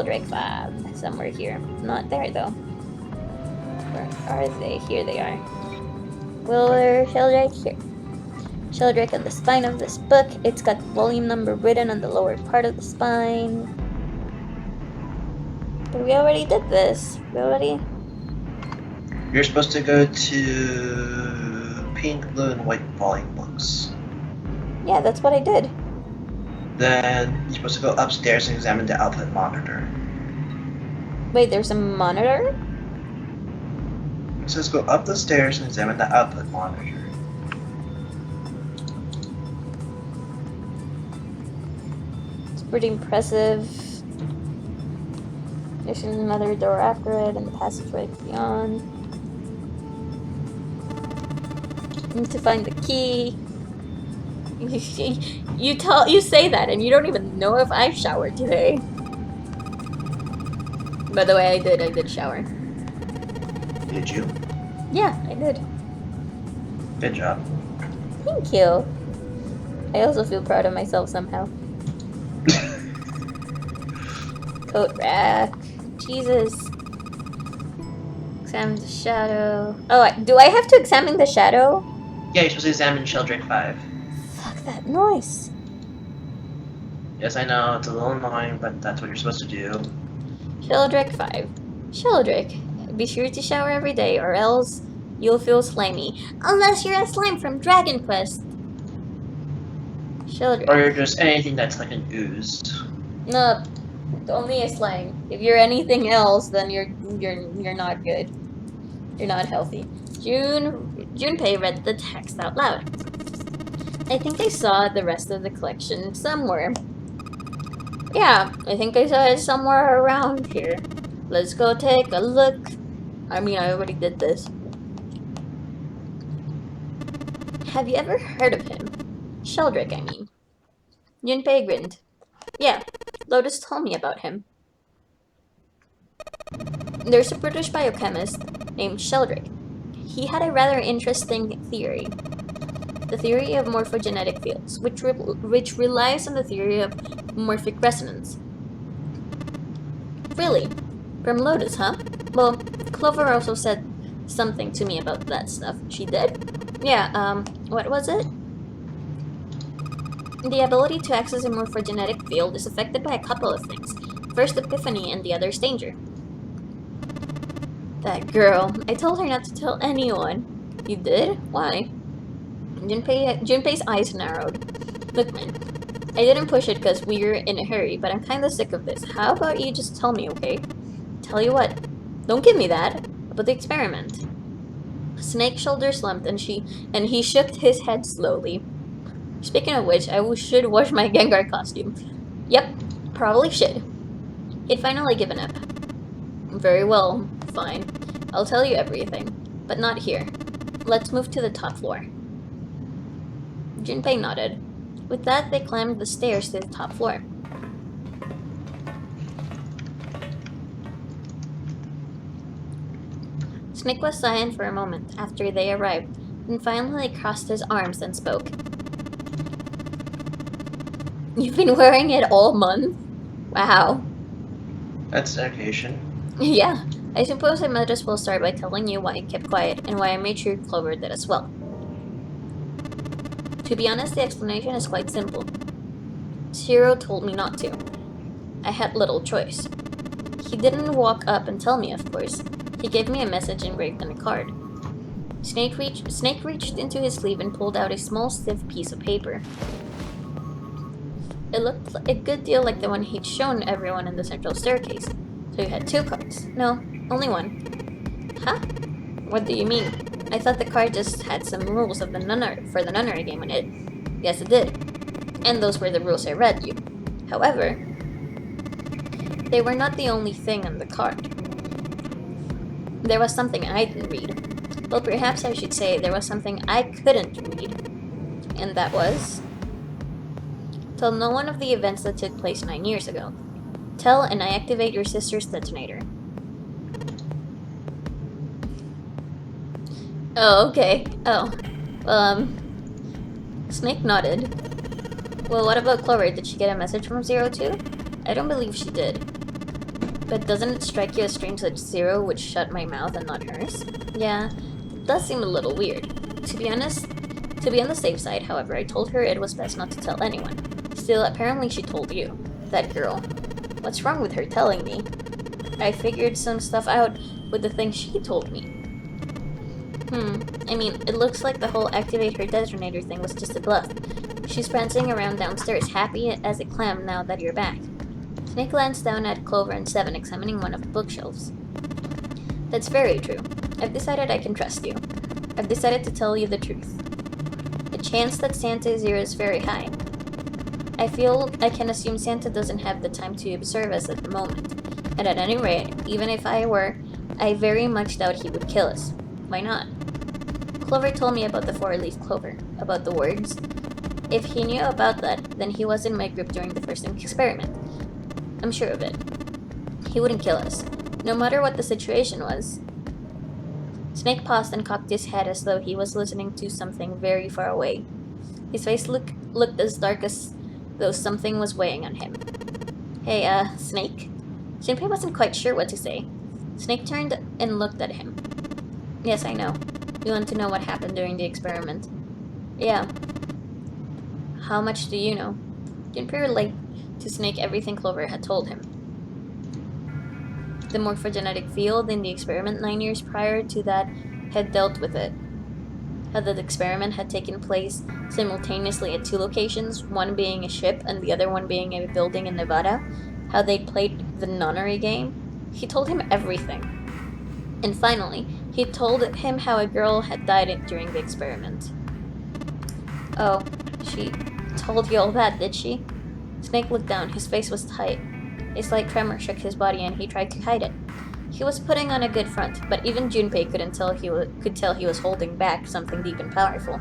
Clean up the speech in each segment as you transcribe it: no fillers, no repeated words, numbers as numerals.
Sheldrake 5 somewhere here. Not there though. Where are they? Here they are. Willer Sheldrake here. Sheldrake on the spine of this book. It's got volume number written on the lower part of the spine. But we already did this. You're supposed to go to pink, blue, and white volume books. Yeah, that's what I did. Then you're supposed to go upstairs and examine the output monitor. Wait, there's a monitor? It says go up the stairs and examine the output monitor. It's pretty impressive. There's another door after it and the passageway beyond. Need to find the key. You say that and you don't even know if I showered today. By the way, I did shower. Did you? Yeah, I did. Good job. Thank you. I also feel proud of myself somehow. Coat rack. Jesus. Examine the shadow. Oh, do I have to examine the shadow? Yeah, you're supposed to examine Sheldrake 5. Fuck that noise. Yes, I know, it's a little annoying, but that's what you're supposed to do. Sheldrake 5. Sheldrake, be sure to shower every day or else you'll feel slimy. Unless you're a slime from Dragon Quest. Sheldrake. Or you're just anything that's like an ooze. No, only a slime. If you're anything else, then you're not good. You're not healthy. Junpei read the text out loud. I think I saw the rest of the collection somewhere. Yeah, I think I saw it somewhere around here. Let's go take a look. I mean, I already did this. Have you ever heard of him? Sheldrake, I mean. Junpei grinned. Yeah, Lotus told me about him. There's a British biochemist named Sheldrake. He had a rather interesting theory. The theory of morphogenetic fields, which relies on the theory of morphic resonance. Really? From Lotus, huh? Well, Clover also said something to me about that stuff. She did? Yeah, what was it? The ability to access a morphogenetic field is affected by a couple of things. First, epiphany, and the other is danger. That girl. I told her not to tell anyone. You did? Why? Junpei's eyes narrowed. Look, man. I didn't push it because we're in a hurry, but I'm kinda sick of this. How about you just tell me, okay? Tell you what. Don't give me that. About the experiment. Snake's shoulders slumped and he shook his head slowly. Speaking of which, I should wash my Gengar costume. Yep, probably should. He'd finally given up. Very well, fine. I'll tell you everything, but not here. Let's move to the top floor. Junpei nodded. With that, they climbed the stairs to the top floor. Snake was silent for a moment after they arrived, then finally crossed his arms and spoke. You've been wearing it all month? Wow. That's dedication. Yeah, I suppose I might as well start by telling you why I kept quiet and why I made sure Clover did as well. To be honest, the explanation is quite simple. Zero told me not to. I had little choice. He didn't walk up and tell me, of course. He gave me a message engraved on a card. Snake reached into his sleeve and pulled out a small, stiff piece of paper. It looked a good deal like the one he'd shown everyone in the central staircase. So you had two cards. No, only one. Huh? What do you mean? I thought the card just had some rules for the nunnery game on it. Yes, it did. And those were the rules I read you. However, they were not the only thing on the card. There was something I didn't read. Well, perhaps I should say there was something I couldn't read. And that was... Tell no one of the events that took place 9 years ago. Tell and I activate your sister's detonator. Oh, okay. Oh. Snake nodded. Well, what about Clover? Did she get a message from Zero too? I don't believe she did. But doesn't it strike you as strange that Zero would shut my mouth and not hers? Yeah, it does seem a little weird. To be honest, to be on the safe side, however, I told her it was best not to tell anyone. Still, apparently she told you. That girl. What's wrong with her telling me? I figured some stuff out with the thing she told me. I mean, it looks like the whole activate her detonator thing was just a bluff. She's prancing around downstairs, happy as a clam now that you're back. Snake glanced down at Clover and Seven, examining one of the bookshelves. That's very true. I've decided I can trust you. I've decided to tell you the truth. The chance that Santa is here is very high. I feel I can assume Santa doesn't have the time to observe us at the moment. And at any rate, even if I were, I very much doubt he would kill us. Why not? Clover told me about the four-leaf clover, about the words. If he knew about that, then he was in my group during the first experiment. I'm sure of it. He wouldn't kill us, no matter what the situation was. Snake paused and cocked his head as though he was listening to something very far away. His face looked as dark as though something was weighing on him. Hey, Snake? Junpei wasn't quite sure what to say. Snake turned and looked at him. Yes, I know. You want to know what happened during the experiment? Yeah. How much do you know? Junpei relayed to Snake everything Clover had told him. The morphogenetic field in the experiment 9 years prior to that had dealt with it. How the experiment had taken place simultaneously at two locations, one being a ship and the other one being a building in Nevada. How they'd played the nunnery game. He told him everything. And finally, he told him how a girl had died during the experiment. Oh, she told you all that, did she? Snake looked down. His face was tight. A slight tremor shook his body and he tried to hide it. He was putting on a good front, but even Junpei could tell he was holding back something deep and powerful.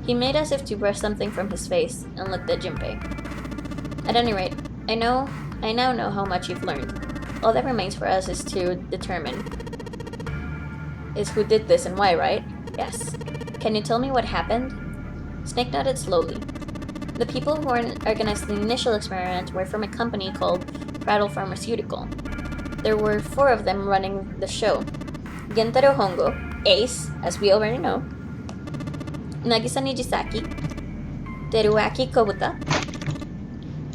He made as if to brush something from his face and looked at Junpei. At any rate, I now know how much you've learned. All that remains for us is to determine who did this and why, right? Yes. Can you tell me what happened? Snake nodded slowly. The people who organized the initial experiment were from a company called Prattle Pharmaceutical. There were 4 of them running the show. Gentaro Hongo, Ace, as we already know, Nagisa Nijisaki, Teruaki Kobuta,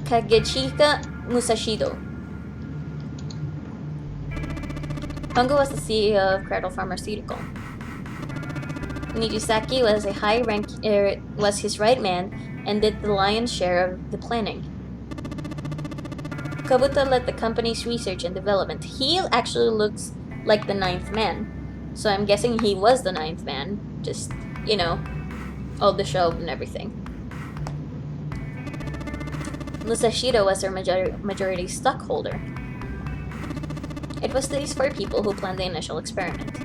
Kagechika Musashido. Hongo was the CEO of Prattle Pharmaceutical. Nijisaki was his right man and did the lion's share of the planning. Kobuta led the company's research and development. He actually looks like the 9th man, so I'm guessing he was the 9th man, just, all the show and everything. Musashido was their majority stockholder. It was these 4 people who planned the initial experiment.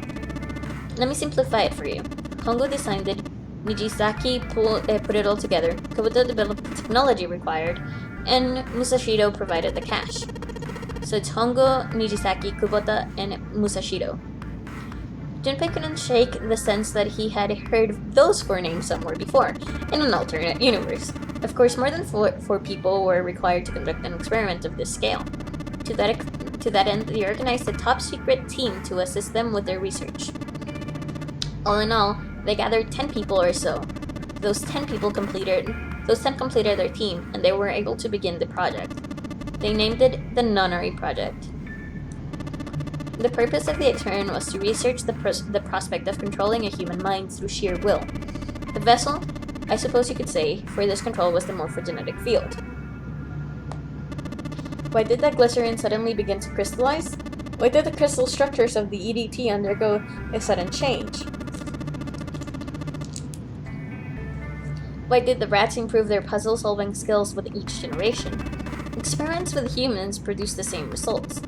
Let me simplify it for you. Hongo designed it, Nijisaki put it all together, Kobuta developed the technology required, and Musashido provided the cash. So it's Hongo, Nijisaki, Kubota, and Musashido. Junpei couldn't shake the sense that he had heard those 4 names somewhere before, in an alternate universe. Of course, more than 4 people were required to conduct an experiment of this scale. To that end, they organized a top-secret team to assist them with their research. All in all, they gathered 10 people or so. Those 10 completed their team, and they were able to begin the project. They named it the Nunnery Project. The purpose of the experiment was to research the prospect of controlling a human mind through sheer will. The vessel, I suppose you could say, for this control was the morphogenetic field. Why did that glycerin suddenly begin to crystallize? Why did the crystal structures of the EDT undergo a sudden change? Why did the rats improve their puzzle-solving skills with each generation? Experiments with humans produced the same results.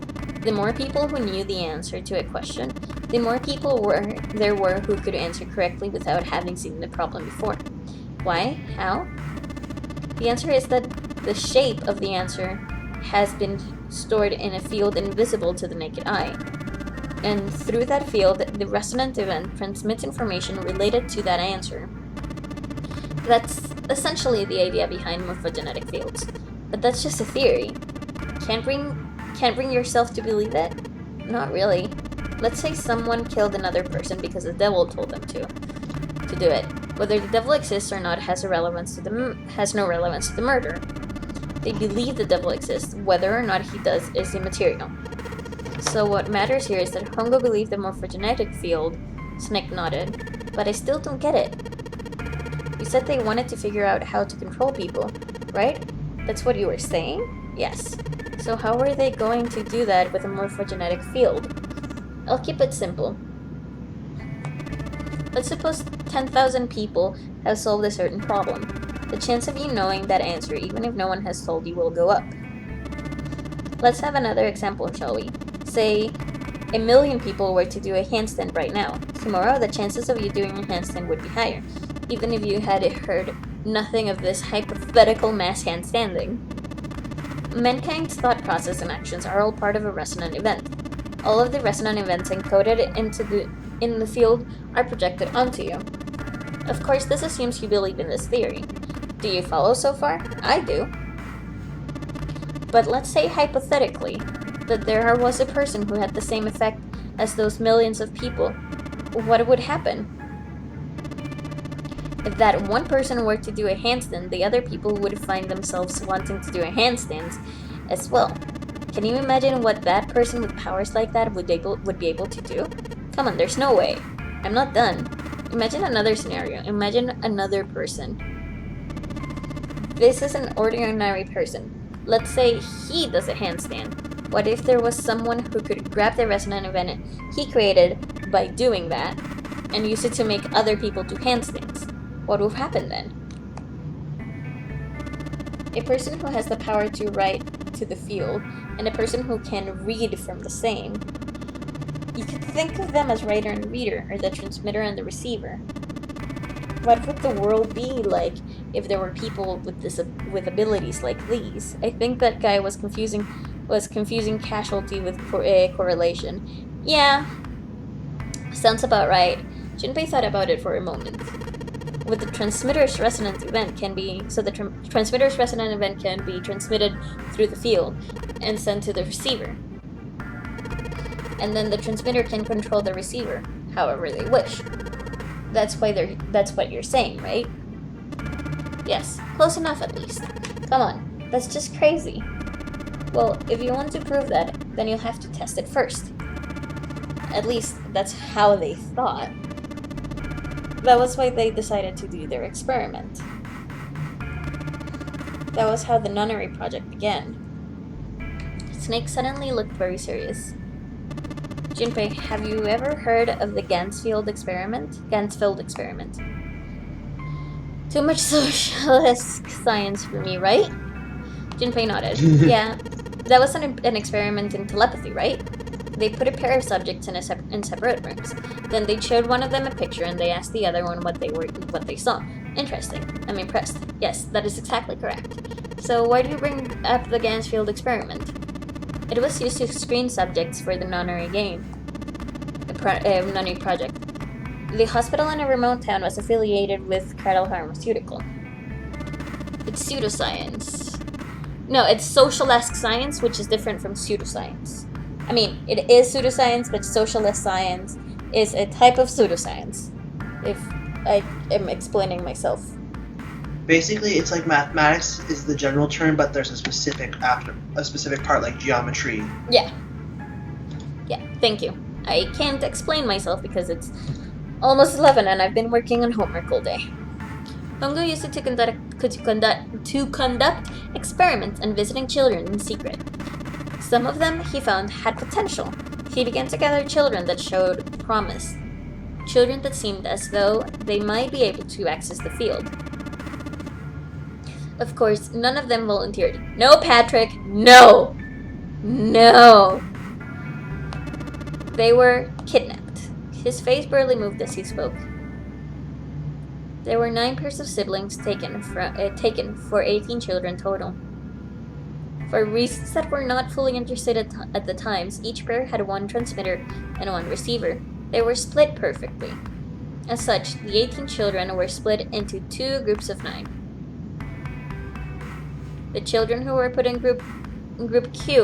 The more people who knew the answer to a question, the more people there were who could answer correctly without having seen the problem before. Why? How? The answer is that the shape of the answer has been stored in a field invisible to the naked eye. And through that field, the resonant event transmits information related to that answer. That's essentially the idea behind morphogenetic fields. But that's just a theory. Can't bring Can't bring yourself to believe it? Not really. Let's say someone killed another person because the devil told them to do it. Whether the devil exists or not has no relevance to the murder. They believe the devil exists. Whether or not he does is immaterial. So what matters here is that Hongo believed the morphogenetic field. Snake nodded. But I still don't get it. You said they wanted to figure out how to control people, right? That's what you were saying? Yes. So how are they going to do that with a morphogenetic field? I'll keep it simple. Let's suppose 10,000 people have solved a certain problem. The chance of you knowing that answer, even if no one has told you, will go up. Let's have another example, shall we? Say, 1 million people were to do a handstand right now. Tomorrow, the chances of you doing a handstand would be higher, even if you had heard nothing of this hypothetical mass handstanding. Mankind's thought process and actions are all part of a resonant event. All of the resonant events encoded in the field are projected onto you. Of course, this assumes you believe in this theory. Do you follow so far? I do. But let's say hypothetically that there was a person who had the same effect as those millions of people. What would happen? If that one person were to do a handstand, the other people would find themselves wanting to do a handstand as well. Can you imagine what that person with powers like that would be able to do? Come on, there's no way. I'm not done. Imagine another scenario. Imagine another person. This is an ordinary person. Let's say he does a handstand. What if there was someone who could grab the resonant event he created by doing that and use it to make other people do handstands? What would happen then? A person who has the power to write to the field and a person who can read from the same. You could think of them as writer and reader, or the transmitter and the receiver. What would the world be like if there were people with abilities like these? I think that guy was confusing casualty with correlation. Yeah, sounds about right. Junpei thought about it for a moment. With the transmitter's resonant event transmitter's resonant event can be transmitted through the field and sent to the receiver. And then the transmitter can control the receiver however they wish. That's what you're saying, right? Yes, close enough at least. Come on, that's just crazy. Well, if you want to prove that, then you'll have to test it first. At least, that's how they thought. That was why they decided to do their experiment. That was how the nunnery project began. Snake suddenly looked very serious. Junpei, have you ever heard of the Gansfield experiment? Too much socialist science for me, right? Junpei nodded. Yeah, that was an experiment in telepathy, right? They put a pair of subjects in separate rooms. Then they showed one of them a picture and they asked the other one what they saw. Interesting. I'm impressed. Yes, that is exactly correct. So why do you bring up the Gansfield experiment? It was used to screen subjects for the nunnery nunnery project. The hospital in a remote town was affiliated with Cradle Pharmaceutical. It's pseudoscience. No, it's socialist science, which is different from pseudoscience. I mean, it is pseudoscience, but socialist science is a type of pseudoscience. If I am explaining myself. Basically, it's like mathematics is the general term, but there's a specific part like geometry. Yeah. Yeah, thank you. I can't explain myself because it's almost 11 and I've been working on homework all day. Hongo used it to conduct experiments on visiting children in secret. Some of them, he found, had potential. He began to gather children that showed promise. Children that seemed as though they might be able to access the field. Of course, none of them volunteered. No, Patrick, no! No! They were kidnapped. His face barely moved as he spoke. There were 9 pairs of siblings taken for 18 children total. For reasons that were not fully understood at the times, each pair had 1 transmitter and 1 receiver. They were split perfectly. As such, the 18 children were split into 2 groups of 9. The children who were put in Group Q